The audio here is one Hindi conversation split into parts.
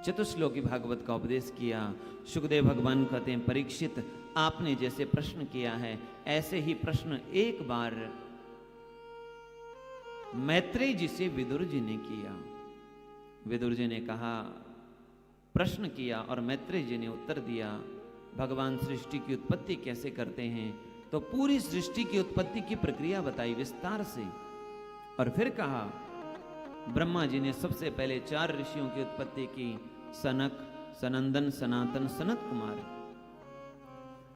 चतुश्लोकी भागवत का उपदेश किया। सुखदेव भगवान कहते हैं, परीक्षित आपने जैसे प्रश्न किया है ऐसे ही प्रश्न एक बार मैत्रेय जी से विदुर जी ने किया। विदुर जी ने कहा, प्रश्न किया और मैत्रेय जी ने उत्तर दिया, भगवान सृष्टि की उत्पत्ति कैसे करते हैं, तो पूरी सृष्टि की उत्पत्ति की प्रक्रिया बताई विस्तार से। और फिर कहा, ब्रह्मा जी ने सबसे पहले 4 ऋषियों की उत्पत्ति की, सनक, सनंदन, सनातन, सनत कुमार।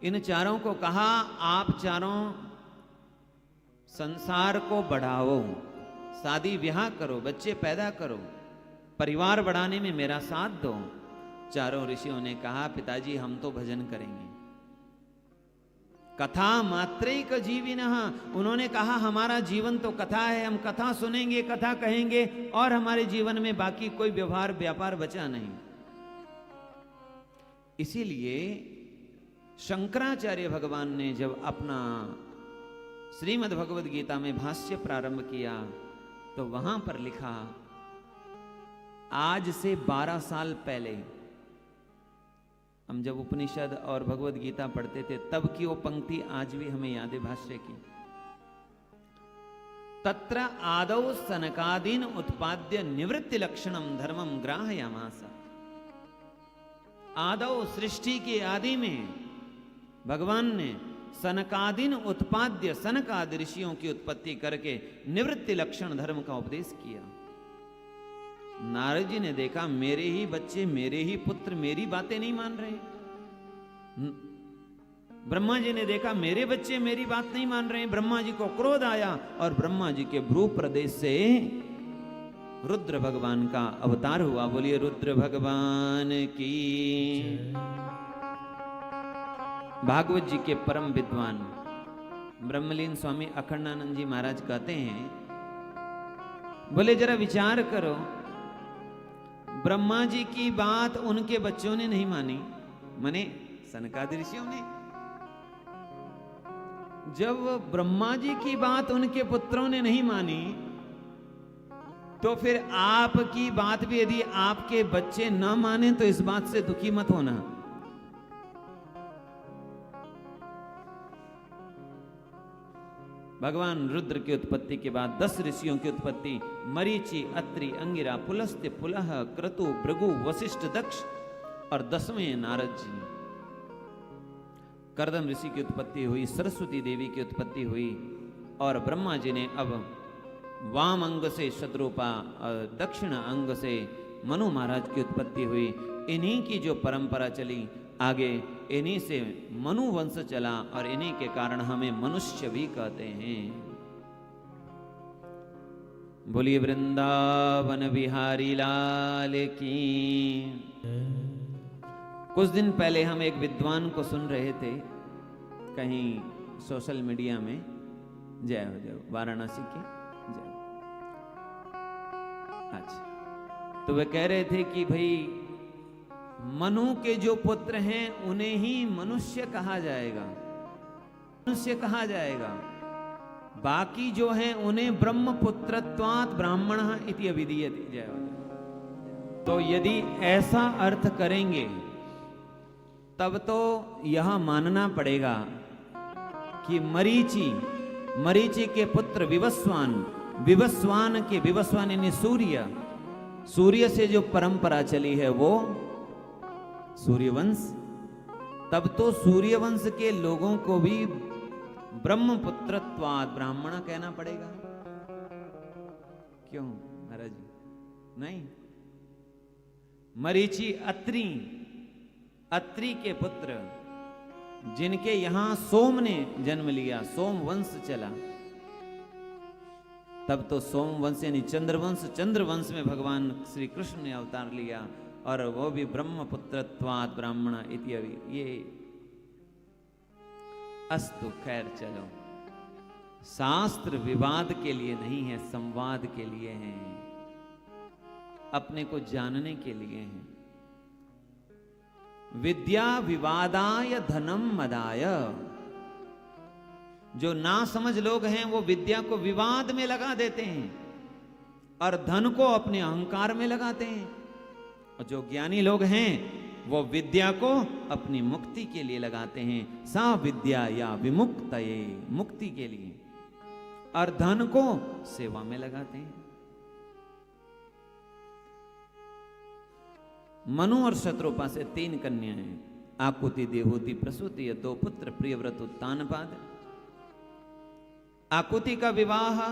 इन चारों को कहा, आप चारों संसार को बढ़ाओ, शादी ब्याह करो, बच्चे पैदा करो, परिवार बढ़ाने में मेरा साथ दो। चारों ऋषियों ने कहा, पिताजी हम तो भजन करेंगे। कथा मात्रैक जीविनः, उन्होंने कहा हमारा जीवन तो कथा है, हम कथा सुनेंगे, कथा कहेंगे और हमारे जीवन में बाकी कोई व्यवहार व्यापार बचा नहीं। इसीलिए शंकराचार्य भगवान ने जब अपना श्रीमद् भगवद गीता में भाष्य प्रारंभ किया तो वहां पर लिखा, आज से 12 साल पहले हम जब उपनिषद और भगवद गीता पढ़ते थे तब की वो पंक्ति आज भी हमें याद है भाष्य की। तत्र आदौ सनकादीन उत्पाद्य निवृत्ति लक्षणम धर्मम ग्राहयामास। आदौ सृष्टि के आदि में भगवान ने सनकादीन उत्पाद्य, सनक आदि ऋषियों की उत्पत्ति करके निवृत्ति लक्षण धर्म का उपदेश किया। नारद जी ने देखा, मेरे ही बच्चे, मेरे ही पुत्र मेरी बातें नहीं मान रहे। ब्रह्मा जी ने देखा, मेरे बच्चे मेरी बात नहीं मान रहे। ब्रह्मा जी को क्रोध आया और ब्रह्मा जी के भ्रू प्रदेश से रुद्र भगवान का अवतार हुआ। बोलिए रुद्र भगवान की। भागवत जी के परम विद्वान ब्रह्मलीन स्वामी अखंडानंद जी महाराज कहते हैं, बोले जरा विचार करो, ब्रह्मा जी की बात उनके बच्चों ने नहीं मानी, माने सनकादि ऋषियों ने। जब ब्रह्मा जी की बात उनके पुत्रों ने नहीं मानी तो फिर आपकी बात भी यदि आपके बच्चे न माने तो इस बात से दुखी मत होना। भगवान रुद्र की उत्पत्ति के बाद 10 ऋषियों की उत्पत्ति, मरीचि, अत्रि, अंगिरा, पुलस्त्य, पुलह, क्रतु, भृगु, वशिष्ठ, दक्ष और 10वें नारद जी। कर्दम ऋषि की उत्पत्ति हुई, सरस्वती देवी की उत्पत्ति हुई और ब्रह्मा जी ने अब वाम अंग से शत्रुपा और दक्षिण अंग से मनु महाराज की उत्पत्ति हुई। इन्हीं की जो परंपरा चली आगे, इन्हीं से मनु वंश चला और इन्हीं के कारण हमें मनुष्य भी कहते हैं। बोलिए वृंदावन बिहारी लाल की। कुछ दिन पहले हम एक विद्वान को सुन रहे थे कहीं सोशल मीडिया में, जय हो जय, वाराणसी के जय। अच्छा, तो वे कह रहे थे कि भाई मनु के जो पुत्र हैं उन्हें ही मनुष्य कहा जाएगा, मनुष्य कहा जाएगा, बाकी जो हैं उन्हें ब्रह्मपुत्रत्वात् ब्राह्मणः इति अभिधीयते। जय हो जय। तो यदि ऐसा अर्थ करेंगे तब तो यह मानना पड़ेगा कि मरीचि के पुत्र विवस्वान, विवस्वान के, विवस्वान यानी सूर्य, सूर्य से जो परंपरा चली है वो सूर्यवंश। तब तो सूर्यवंश के लोगों को भी ब्रह्मपुत्रत्वात् ब्राह्मण कहना पड़ेगा। क्यों महाराज जी? नहीं, मरीचि अत्रि के पुत्र जिनके यहां सोम ने जन्म लिया, सोम वंश चला, तब तो सोम वंश यानी चंद्रवंश, चंद्रवंश में भगवान श्री कृष्ण ने अवतार लिया और वो भी ब्रह्मपुत्रत्वात् ब्राह्मण इत्यादि। ये अस्तु, खैर चलो, शास्त्र विवाद के लिए नहीं है, संवाद के लिए है, अपने को जानने के लिए है। विद्या विवादाय धनम मदाय। जो ना समझ लोग हैं वो विद्या को विवाद में लगा देते हैं और धन को अपने अहंकार में लगाते हैं। और जो ज्ञानी लोग हैं वो विद्या को अपनी मुक्ति के लिए लगाते हैं, सा विद्या या विमुक्तये, मुक्ति के लिए, और धन को सेवा में लगाते हैं। मनु और शत्रुपा से 3 कन्याएं, आकुति, देवहूति, प्रसूति, 2 पुत्र, प्रियव्रत, उत्तानपाद। आकुति का विवाह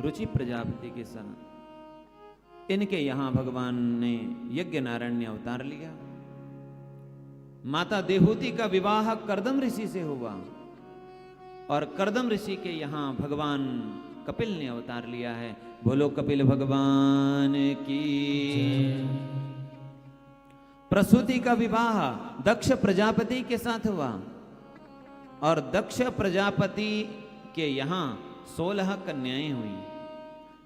रुचि प्रजापति के साथ, इनके यहां भगवान ने यज्ञ नारायण ने अवतार लिया। माता देवहूति का विवाह कर्दम ऋषि से हुआ, और कर्दम ऋषि के यहां भगवान कपिल ने अवतार लिया है। बोलो कपिल भगवान की। प्रसूति का विवाह दक्ष प्रजापति के साथ हुआ, और दक्ष प्रजापति के यहां 16 कन्याएं हुई,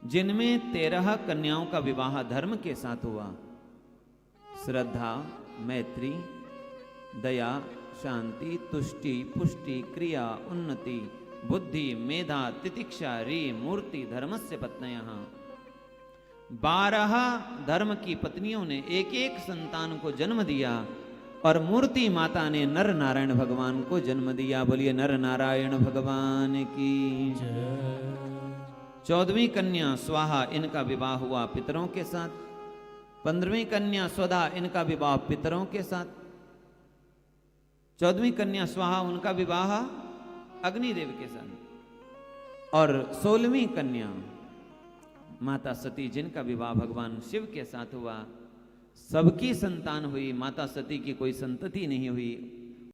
जिनमें 13 कन्याओं का विवाह धर्म के साथ हुआ। श्रद्धा, मैत्री, दया, शांति, तुष्टि, पुष्टि, क्रिया, उन्नति, बुद्धि, मेधा, तितिक्षा, री, मूर्ति, धर्मस्य पत्न्यः। 12 धर्म की पत्नियों ने एक एक संतान को जन्म दिया, और मूर्ति माता ने नर नारायण भगवान को जन्म दिया। बोलिए नर नारायण भगवान की। 14वीं कन्या स्वाहा, इनका विवाह हुआ पितरों के साथ। 15वीं कन्या स्वधा, इनका विवाह पितरों के साथ। 14वीं कन्या स्वाहा, उनका विवाह अग्निदेव के साथ। और 16वीं कन्या माता सती, जिनका विवाह भगवान शिव के साथ हुआ। सबकी संतान हुई, माता सती की कोई संतति नहीं हुई।